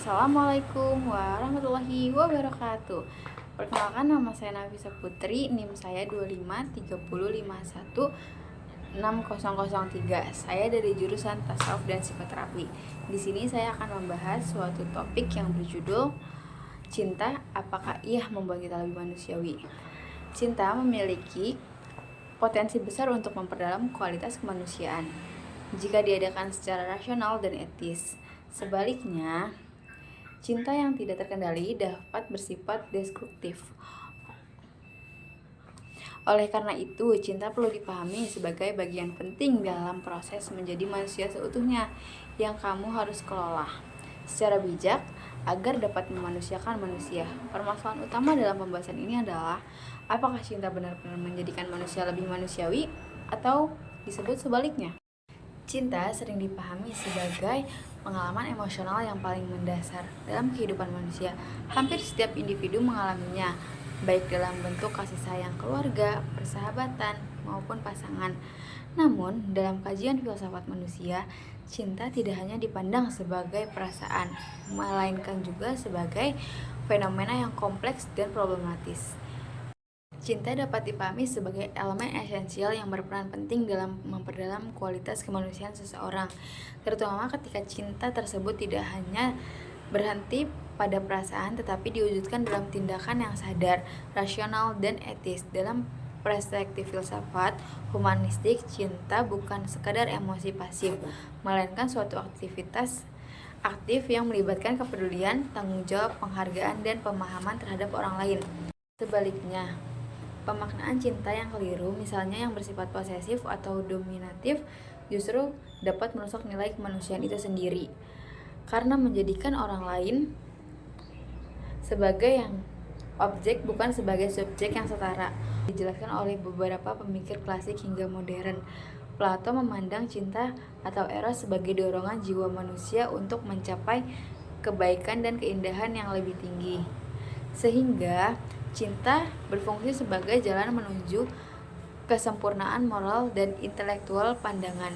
Assalamualaikum warahmatullahi wabarakatuh. Perkenalkan, nama saya Nafisa Putri, NIM saya 2530516003. Saya dari jurusan Tasawuf dan Psikoterapi. Di sini saya akan membahas suatu topik yang berjudul Cinta, apakah ia membuat kita lebih manusiawi? Cinta memiliki potensi besar untuk memperdalam kualitas kemanusiaan jika diadakan secara rasional dan etis. Sebaliknya, cinta yang tidak terkendali dapat bersifat destruktif. Oleh karena itu, cinta perlu dipahami sebagai bagian penting dalam proses menjadi manusia seutuhnya yang kamu harus kelola secara bijak agar dapat memanusiakan manusia. Permasalahan utama dalam pembahasan ini adalah apakah cinta benar-benar menjadikan manusia lebih manusiawi atau disebut sebaliknya. Cinta sering dipahami sebagai pengalaman emosional yang paling mendasar dalam kehidupan manusia. Hampir setiap individu mengalaminya, baik dalam bentuk kasih sayang keluarga, persahabatan, maupun pasangan. Namun, dalam kajian filsafat manusia, cinta tidak hanya dipandang sebagai perasaan, melainkan juga sebagai fenomena yang kompleks dan problematis. Cinta dapat dipahami sebagai elemen esensial yang berperan penting dalam memperdalam kualitas kemanusiaan seseorang, terutama ketika cinta tersebut tidak hanya berhenti pada perasaan tetapi diwujudkan dalam tindakan yang sadar, rasional, dan etis. Dalam perspektif filsafat humanistik, cinta bukan sekadar emosi pasif, melainkan suatu aktivitas aktif yang melibatkan kepedulian, tanggung jawab, penghargaan, dan pemahaman terhadap orang lain. Sebaliknya, pemaknaan cinta yang keliru, misalnya yang bersifat posesif atau dominatif, justru dapat merusak nilai kemanusiaan itu sendiri, karena menjadikan orang lain sebagai yang objek bukan sebagai subjek yang setara. Dijelaskan oleh beberapa pemikir klasik hingga modern, Plato memandang cinta atau eros sebagai dorongan jiwa manusia untuk mencapai kebaikan dan keindahan yang lebih tinggi, sehingga cinta berfungsi sebagai jalan menuju kesempurnaan moral dan intelektual pandangan.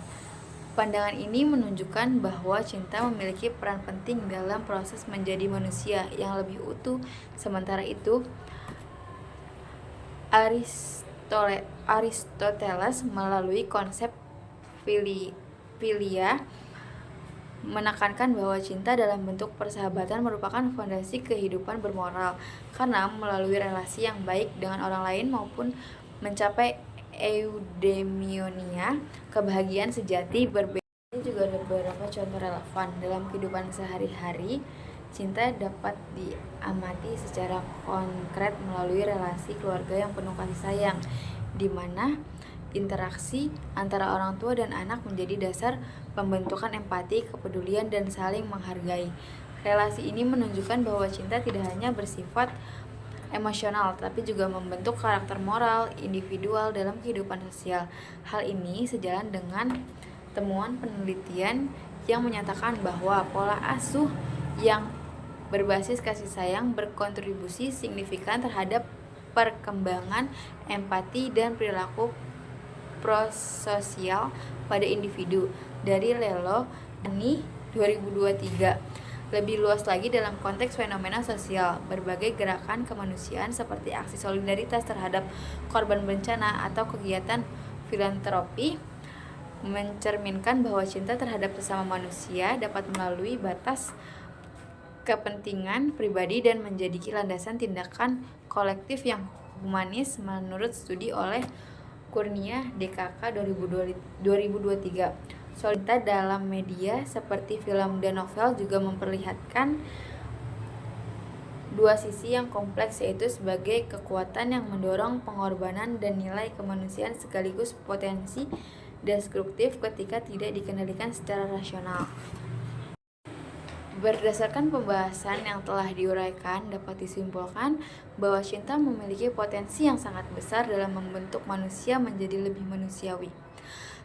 Pandangan ini menunjukkan bahwa cinta memiliki peran penting dalam proses menjadi manusia yang lebih utuh. Sementara itu, Aristoteles melalui konsep philia menekankan bahwa cinta dalam bentuk persahabatan merupakan fondasi kehidupan bermoral, karena melalui relasi yang baik dengan orang lain maupun mencapai eudaimonia, kebahagiaan sejati berbeda. Ini juga ada beberapa contoh relevan dalam kehidupan sehari-hari. Cinta dapat diamati secara konkret melalui relasi keluarga yang penuh kasih sayang, di mana interaksi antara orang tua dan anak menjadi dasar pembentukan empati, kepedulian, dan saling menghargai. Relasi ini menunjukkan bahwa cinta tidak hanya bersifat emosional, tapi juga membentuk karakter moral individual dalam kehidupan sosial. Hal ini sejalan dengan temuan penelitian yang menyatakan bahwa pola asuh yang berbasis kasih sayang berkontribusi signifikan terhadap perkembangan empati dan perilaku prososial pada individu. Dari Lelo ini 2023. Lebih luas lagi dalam konteks fenomena sosial, berbagai gerakan kemanusiaan seperti aksi solidaritas terhadap korban bencana atau kegiatan filantropi mencerminkan bahwa cinta terhadap sesama manusia dapat melalui batas kepentingan pribadi dan menjadi landasan tindakan kolektif yang humanis menurut studi oleh Kurnia DKK 2023. Cinta dalam media seperti film dan novel juga memperlihatkan dua sisi yang kompleks, yaitu sebagai kekuatan yang mendorong pengorbanan dan nilai kemanusiaan sekaligus potensi destruktif ketika tidak dikendalikan secara rasional. Berdasarkan pembahasan yang telah diuraikan, dapat disimpulkan bahwa cinta memiliki potensi yang sangat besar dalam membentuk manusia menjadi lebih manusiawi.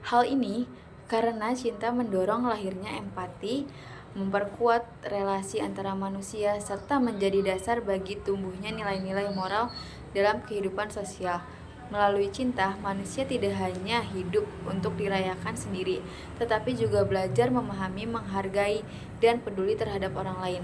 Hal ini karena cinta mendorong lahirnya empati, memperkuat relasi antara manusia, serta menjadi dasar bagi tumbuhnya nilai-nilai moral dalam kehidupan sosial. Melalui cinta, manusia tidak hanya hidup untuk dirayakan sendiri, tetapi juga belajar memahami, menghargai, dan peduli terhadap orang lain.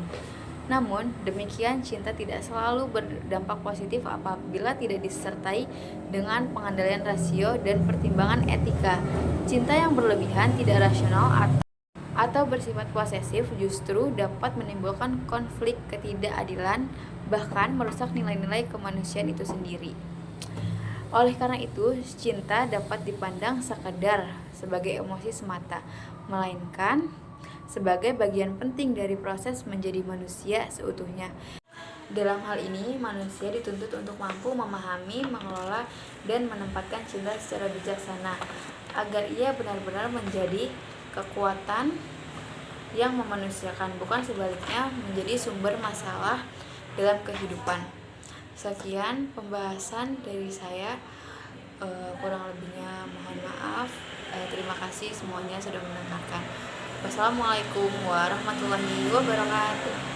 Namun, demikian cinta tidak selalu berdampak positif apabila tidak disertai dengan pengendalian rasio dan pertimbangan etika. Cinta yang berlebihan, tidak rasional, atau bersifat posesif justru dapat menimbulkan konflik, ketidakadilan, bahkan merusak nilai-nilai kemanusiaan itu sendiri. Oleh karena itu, cinta dapat dipandang sekadar sebagai emosi semata, melainkan sebagai bagian penting dari proses menjadi manusia seutuhnya. Dalam hal ini, manusia dituntut untuk mampu memahami, mengelola, dan menempatkan cinta secara bijaksana, agar ia benar-benar menjadi kekuatan yang memanusiakan, bukan sebaliknya menjadi sumber masalah dalam kehidupan. Sekian pembahasan dari saya, kurang lebihnya mohon maaf. Terima kasih semuanya sudah mendengarkan. Wassalamualaikum warahmatullahi wabarakatuh.